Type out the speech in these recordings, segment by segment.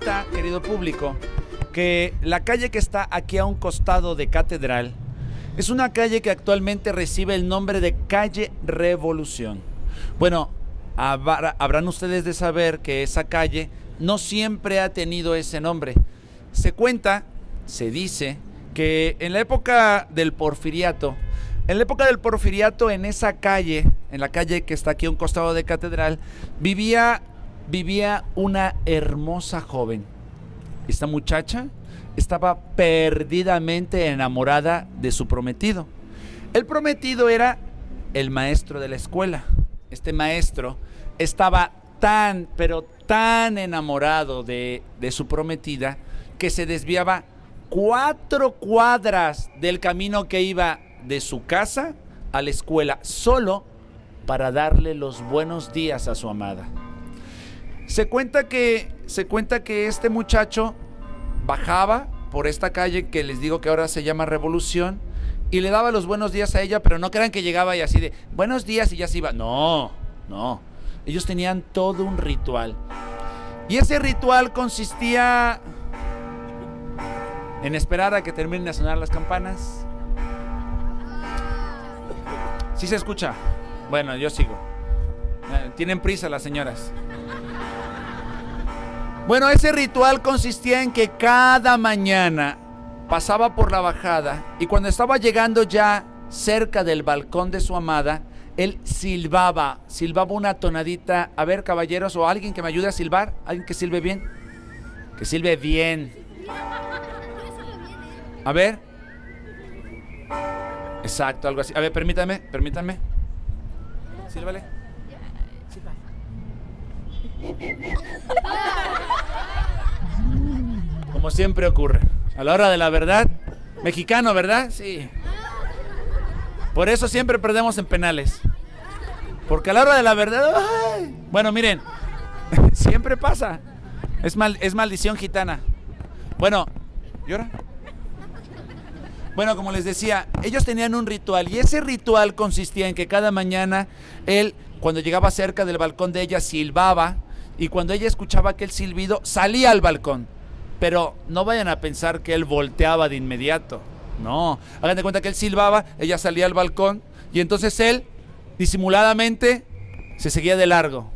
cuenta, querido público, que la calle que está aquí a un costado de Catedral es una calle que actualmente recibe el nombre de Calle Revolución. Bueno, habrán ustedes de saber que esa calle no siempre ha tenido ese nombre. Se cuenta, se dice, que en la época del Porfiriato, en esa calle, en la calle que está aquí a un costado de Catedral, vivía una hermosa joven. Esta muchacha estaba perdidamente enamorada de su prometido. El prometido era el maestro de la escuela. Este maestro estaba tan, pero tan enamorado de su prometida que se desviaba 4 cuadras del camino que iba de su casa a la escuela, solo para darle los buenos días a su amada. Se cuenta que este muchacho bajaba por esta calle que les digo que ahora se llama Revolución y le daba los buenos días a ella, pero no crean que llegaba y así de buenos días y ya se iba. No. Ellos tenían todo un ritual. Y ese ritual consistía en esperar a que terminen de sonar las campanas. ¿Sí se escucha? Bueno, yo sigo. Tienen prisa las señoras. Bueno, ese ritual consistía en que cada mañana pasaba por la bajada y cuando estaba llegando ya cerca del balcón de su amada, él silbaba una tonadita. A ver, caballeros, o alguien que me ayude a silbar, alguien que silbe bien. Que silbe bien. A ver. Exacto, algo así. A ver, permítanme. Sílvale. Como siempre ocurre. A la hora de la verdad, mexicano, ¿verdad? Sí. Por eso siempre perdemos en penales. Porque a la hora de la verdad, ¡ay! Bueno, miren, siempre pasa. Es maldición gitana. Bueno, ¿y ahora? Bueno, como les decía, ellos tenían un ritual y ese ritual consistía en que cada mañana él, cuando llegaba cerca del balcón de ella, silbaba y cuando ella escuchaba aquel silbido, salía al balcón. Pero no vayan a pensar que él volteaba de inmediato. No, hagan de cuenta que él silbaba, ella salía al balcón y entonces él, disimuladamente, se seguía de largo.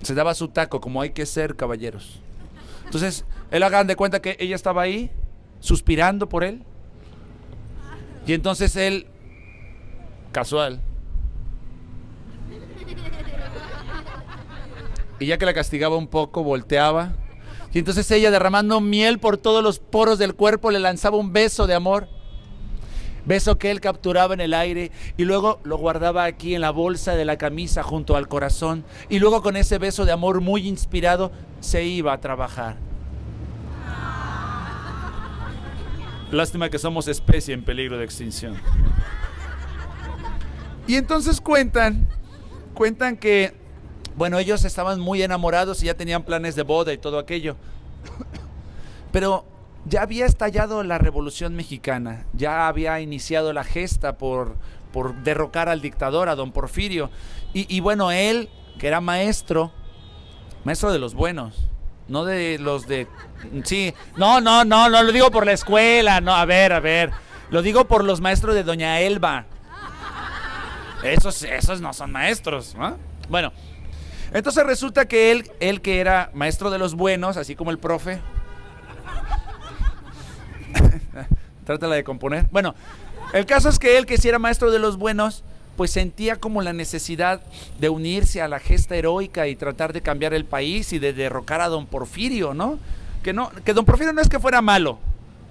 Se daba su taco, como hay que ser, caballeros. Entonces, él hagan de cuenta que ella estaba ahí, suspirando por él. Y entonces él, casual, y ya que la castigaba un poco, volteaba. Y entonces ella, derramando miel por todos los poros del cuerpo, le lanzaba un beso de amor. Beso que él capturaba en el aire y luego lo guardaba aquí en la bolsa de la camisa junto al corazón. Y luego con ese beso de amor muy inspirado se iba a trabajar. Lástima que somos especie en peligro de extinción. Y entonces cuentan que, bueno, ellos estaban muy enamorados y ya tenían planes de boda y todo aquello. Pero ya había estallado la Revolución Mexicana, ya había iniciado la gesta por derrocar al dictador, a don Porfirio. Y bueno, él, que era maestro de los buenos, no de los de... Sí, no lo digo por la escuela, no, a ver, lo digo por los maestros de doña Elba. Esos no son maestros, ¿no? Bueno, entonces resulta que él que era maestro de los buenos, así como el profe... Trátala de componer. Bueno, el caso es que él, que sí era maestro de los buenos, pues sentía como la necesidad de unirse a la gesta heroica y tratar de cambiar el país y de derrocar a don Porfirio, ¿no? Que don Porfirio no es que fuera malo.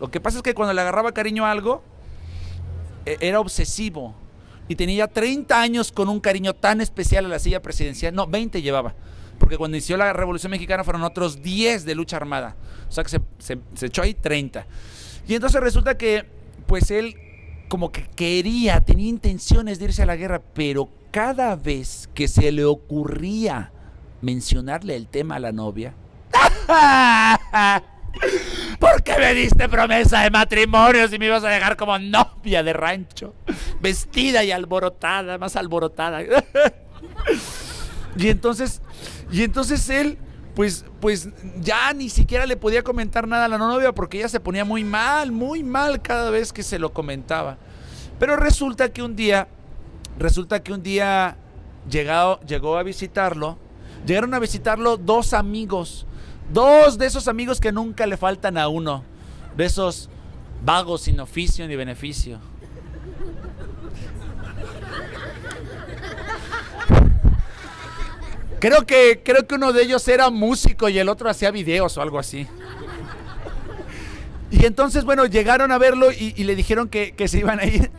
Lo que pasa es que cuando le agarraba cariño a algo, era obsesivo. Y tenía 30 años con un cariño tan especial a la silla presidencial. No, 20 llevaba. Porque cuando inició la Revolución Mexicana fueron otros 10 de lucha armada. O sea que se echó ahí 30. Y entonces resulta que, pues él como que tenía intenciones de irse a la guerra, pero cada vez que se le ocurría mencionarle el tema a la novia, ¿por qué me diste promesa de matrimonio si me ibas a dejar como novia de rancho? Vestida y alborotada, más alborotada. Y entonces él, pues ya ni siquiera le podía comentar nada a la novia porque ella se ponía muy mal cada vez que se lo comentaba. Pero resulta que un día llegaron a visitarlo dos amigos, dos de esos amigos que nunca le faltan a uno, de esos vagos sin oficio ni beneficio. Creo que uno de ellos era músico y el otro hacía videos o algo así. Y entonces, bueno, llegaron a verlo y le dijeron que se iban a ir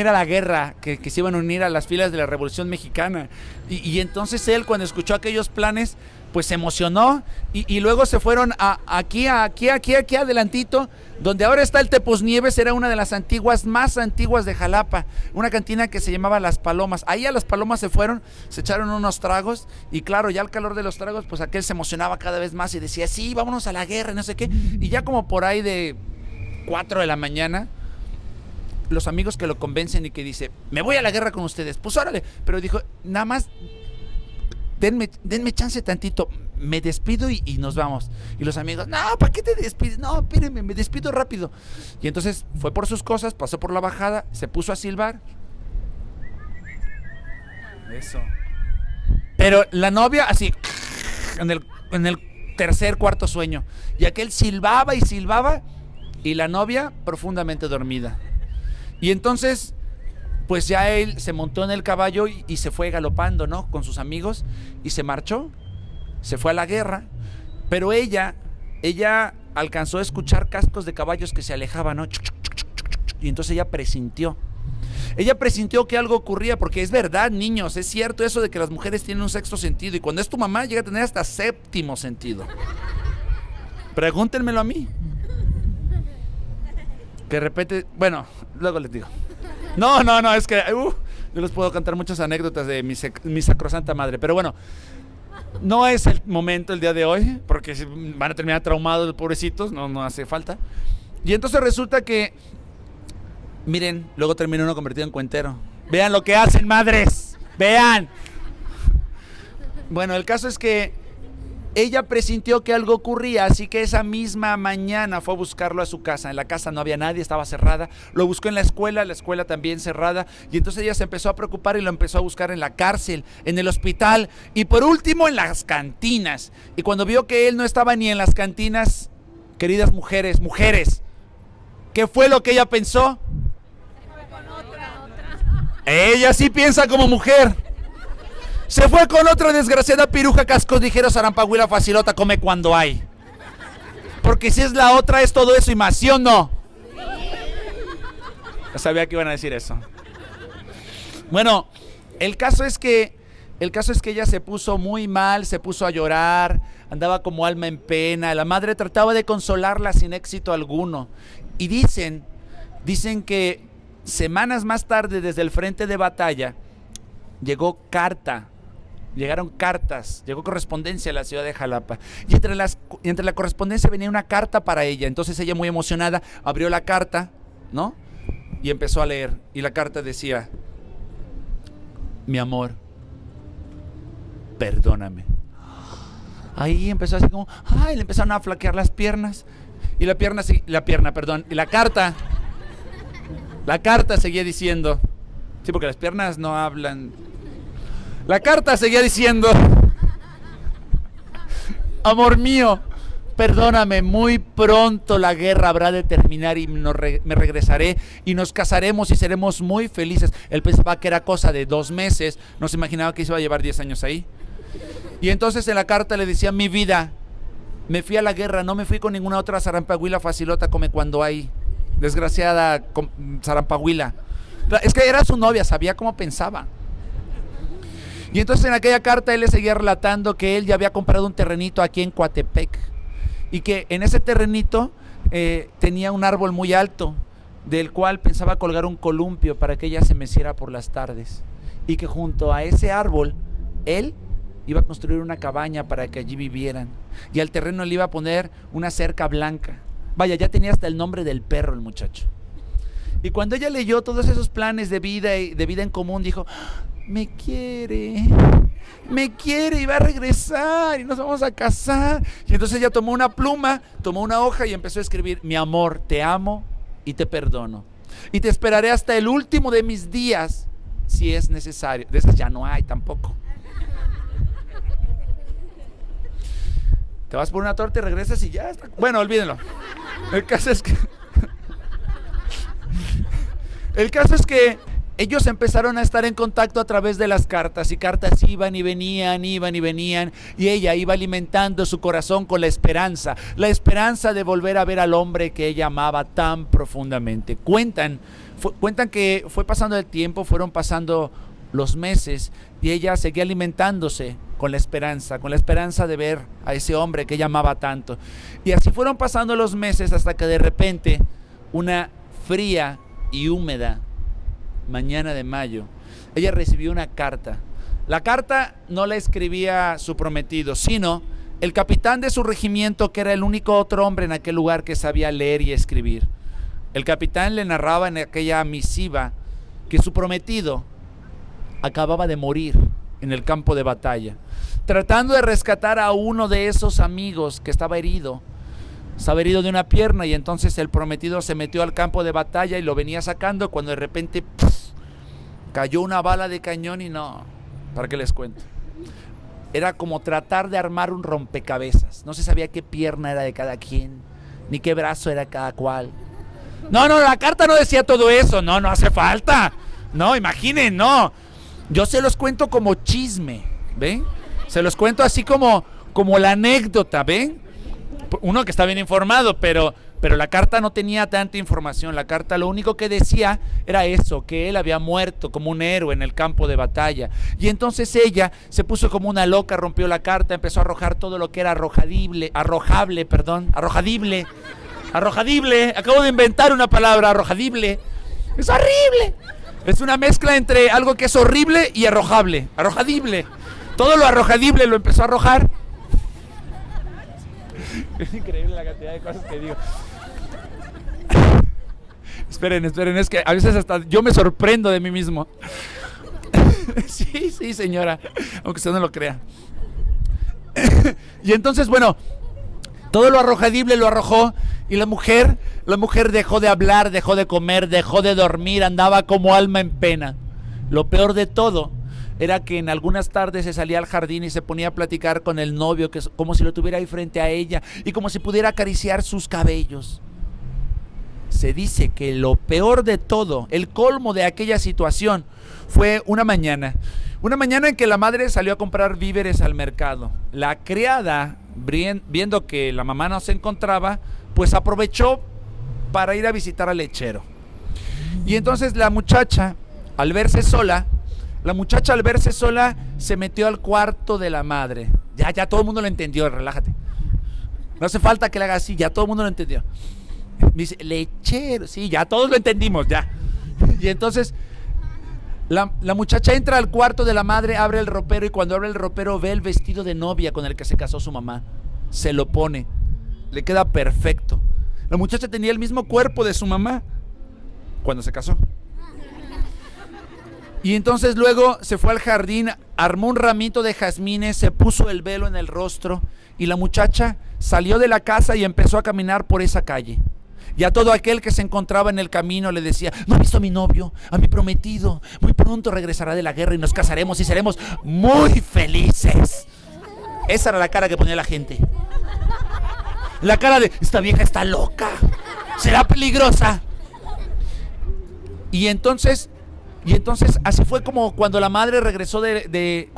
a la guerra, que se iban a unir a las filas de la Revolución Mexicana. Y entonces él, cuando escuchó aquellos planes, pues se emocionó y luego se fueron aquí adelantito, donde ahora está el Tepos Nieves. Era una de las más antiguas de Jalapa, una cantina que se llamaba Las Palomas. Ahí a Las Palomas se fueron, se echaron unos tragos y claro, ya al calor de los tragos, pues aquel se emocionaba cada vez más y decía, sí, vámonos a la guerra, no sé qué. Y ya como por ahí de 4 de la mañana, los amigos que lo convencen y que dice, me voy a la guerra con ustedes, pues órale, pero dijo, nada más denme chance tantito, me despido y nos vamos. Y los amigos, no, ¿para qué te despides? No, espérenme, me despido rápido. Y entonces fue por sus cosas, pasó por la bajada, se puso a silbar. Eso. Pero la novia así, en el tercer, cuarto sueño. Y aquel silbaba y la novia profundamente dormida. Y entonces, pues ya él se montó en el caballo y se fue galopando, ¿no? Con sus amigos y se marchó, se fue a la guerra, pero ella alcanzó a escuchar cascos de caballos que se alejaban, ¿no? Y entonces ella presintió que algo ocurría, porque es verdad, niños, es cierto eso de que las mujeres tienen un sexto sentido y cuando es tu mamá llega a tener hasta séptimo sentido. Pregúntenmelo a mí. Que de repente, bueno, luego les digo. No, es que yo les puedo contar muchas anécdotas de mi sacrosanta madre, pero bueno, no es el momento el día de hoy, porque van a terminar traumados, pobrecitos, no hace falta. Y entonces resulta que, miren, luego termina uno convertido en cuentero. Vean lo que hacen, madres, vean. Bueno, el caso es que ella presintió que algo ocurría, así que esa misma mañana fue a buscarlo a su casa. En la casa no había nadie, estaba cerrada. Lo buscó en la escuela también cerrada. Y entonces ella se empezó a preocupar y lo empezó a buscar en la cárcel, en el hospital y por último en las cantinas. Y cuando vio que él no estaba ni en las cantinas, queridas mujeres, ¿qué fue lo que ella pensó? Ella sí piensa como mujer. Se fue con otra desgraciada piruja, cascos ligeros, zarampahuila, facilota, come cuando hay. Porque si es la otra, es todo eso y más, ¿sí o no? Ya sabía que iban a decir eso. Bueno, el caso es que ella se puso muy mal, se puso a llorar, andaba como alma en pena. La madre trataba de consolarla sin éxito alguno. Y dicen que semanas más tarde, desde el frente de batalla, llegaron cartas, llegó correspondencia a la ciudad de Jalapa. Y entre la correspondencia venía una carta para ella. Entonces ella, muy emocionada, abrió la carta, ¿no? Y empezó a leer. Y la carta decía: mi amor, perdóname. Ahí empezó así como, le empezaron a flaquear las piernas. Y la carta seguía diciendo, sí, porque las piernas no hablan. La carta seguía diciendo: amor mío, perdóname, muy pronto la guerra habrá de terminar y me regresaré y nos casaremos y seremos muy felices. Él pensaba que era cosa de 2 meses, no se imaginaba que se iba a llevar 10 años ahí. Y entonces en la carta le decía: mi vida, me fui a la guerra, no me fui con ninguna otra zarampahuila, facilota, come cuando hay. Desgraciada zarampahuila. Es que era su novia, sabía cómo pensaba. Y entonces en aquella carta él le seguía relatando que él ya había comprado un terrenito aquí en Coatepec y que en ese terrenito tenía un árbol muy alto del cual pensaba colgar un columpio para que ella se meciera por las tardes, y que junto a ese árbol él iba a construir una cabaña para que allí vivieran, y al terreno le iba a poner una cerca blanca. Vaya, ya tenía hasta el nombre del perro el muchacho. Y cuando ella leyó todos esos planes de vida en común, dijo: me quiere. me quiere y va a regresar y nos vamos a casar. Y entonces ella tomó una pluma, tomó una hoja y empezó a escribir: mi amor, te amo y te perdono. Y te esperaré hasta el último de mis días si es necesario. De esas ya no hay tampoco. Te vas por una torta y regresas y ya está. Bueno, olvídenlo. El caso es que ellos empezaron a estar en contacto a través de las cartas, y cartas iban y venían, y ella iba alimentando su corazón con la esperanza de volver a ver al hombre que ella amaba tan profundamente. Cuentan que fue pasando el tiempo, fueron pasando los meses, y ella seguía alimentándose con la esperanza de ver a ese hombre que ella amaba tanto. Y así fueron pasando los meses hasta que de repente, una fría y húmeda mañana de mayo, ella recibió una carta. La carta no la escribía su prometido, sino el capitán de su regimiento, que era el único otro hombre en aquel lugar que sabía leer y escribir. El capitán le narraba en aquella misiva que su prometido acababa de morir en el campo de batalla, tratando de rescatar a uno de esos amigos que estaba herido de una pierna. Y entonces el prometido se metió al campo de batalla y lo venía sacando, cuando de repente cayó una bala de cañón. Y no, ¿para qué les cuento? Era como tratar de armar un rompecabezas. No se sabía qué pierna era de cada quien, ni qué brazo era cada cual. No, la carta no decía todo eso. No hace falta. No, imaginen, no. Yo se los cuento como chisme, ¿ven? Se los cuento así como la anécdota, ¿ven? Uno que está bien informado, pero la carta no tenía tanta información. La carta lo único que decía era eso, que él había muerto como un héroe en el campo de batalla. Y entonces ella se puso como una loca, rompió la carta, empezó a arrojar todo lo que era arrojadible. Acabo de inventar una palabra, arrojadible. Es horrible. Es una mezcla entre algo que es horrible y arrojable. Arrojadible. Todo lo arrojadible lo empezó a arrojar. Es increíble la cantidad de cosas que digo. Esperen, es que a veces hasta yo me sorprendo de mí mismo. Sí, señora, aunque usted no lo crea. Y entonces, bueno, todo lo arrojadible lo arrojó, y la mujer dejó de hablar, dejó de comer, dejó de dormir, andaba como alma en pena. Lo peor de todo era que en algunas tardes se salía al jardín y se ponía a platicar con el novio, que como si lo tuviera ahí frente a ella y como si pudiera acariciar sus cabellos. Se dice que lo peor de todo, el colmo de aquella situación, fue una mañana en que la madre salió a comprar víveres al mercado. La criada, viendo que la mamá no se encontraba, pues aprovechó para ir a visitar al lechero. Y entonces la muchacha al verse sola, se metió al cuarto de la madre. Ya todo el mundo lo entendió, relájate. No hace falta que le haga así, ya todo el mundo lo entendió. Me dice, lechero, sí, ya todos lo entendimos, ya. Y entonces la muchacha entra al cuarto de la madre, abre el ropero, y cuando abre el ropero ve el vestido de novia con el que se casó su mamá. Se lo pone, le queda perfecto. La muchacha tenía el mismo cuerpo de su mamá cuando se casó. Y entonces luego se fue al jardín, armó un ramito de jazmines, se puso el velo en el rostro, y la muchacha salió de la casa y empezó a caminar por esa calle. Y a todo aquel que se encontraba en el camino le decía: ¿no has visto a mi novio, a mi prometido? Muy pronto regresará de la guerra y nos casaremos y seremos muy felices. Esa era la cara que ponía la gente. La cara de: esta vieja está loca, será peligrosa. Y entonces así fue como cuando la madre regresó de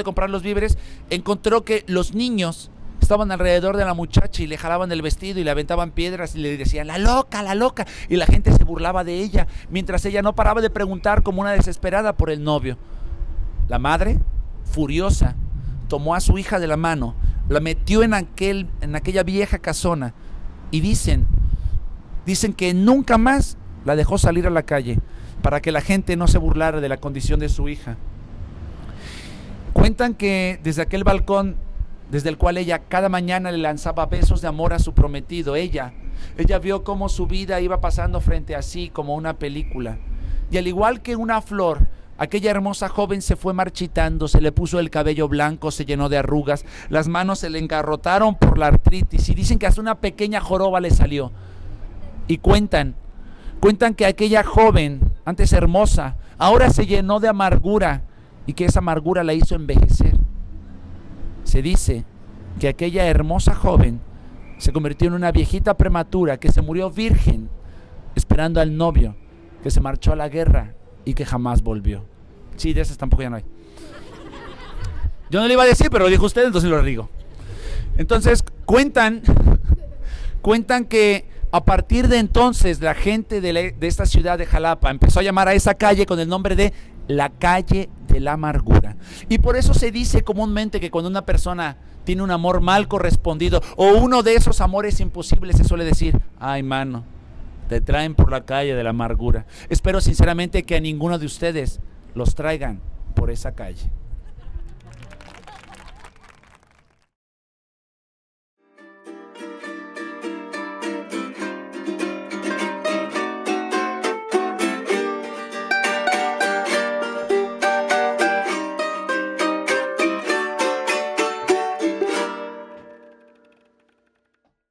comprar los víveres, encontró que los niños estaban alrededor de la muchacha y le jalaban el vestido y le aventaban piedras y le decían: la loca, y la gente se burlaba de ella, mientras ella no paraba de preguntar como una desesperada por el novio. La madre, furiosa, tomó a su hija de la mano, la metió en aquella vieja casona, y dicen que nunca más la dejó salir a la calle, para que la gente no se burlara de la condición de su hija. Cuentan que desde aquel balcón, desde el cual ella cada mañana le lanzaba besos de amor a su prometido, ella vio cómo su vida iba pasando frente a sí como una película. Y al igual que una flor Aquella hermosa joven se fue marchitando, se le puso el cabello blanco, se llenó de arrugas, las manos se le engarrotaron por la artritis y dicen que hasta una pequeña joroba le salió. Y cuentan que aquella joven, antes hermosa, ahora se llenó de amargura y que esa amargura la hizo envejecer. Se dice que aquella hermosa joven se convirtió en una viejita prematura que se murió virgen, esperando al novio que se marchó a la guerra y que jamás volvió. Sí, de esas tampoco ya no hay. Yo no le iba a decir, pero lo dijo usted, entonces lo digo. Entonces cuentan que a partir de entonces la gente de esta ciudad de Jalapa empezó a llamar a esa calle con el nombre de la calle de la amargura. Y por eso se dice comúnmente que cuando una persona tiene un amor mal correspondido o uno de esos amores imposibles, se suele decir: ay, mano, te traen por la calle de la amargura. Espero sinceramente que a ninguno de ustedes los traigan por esa calle.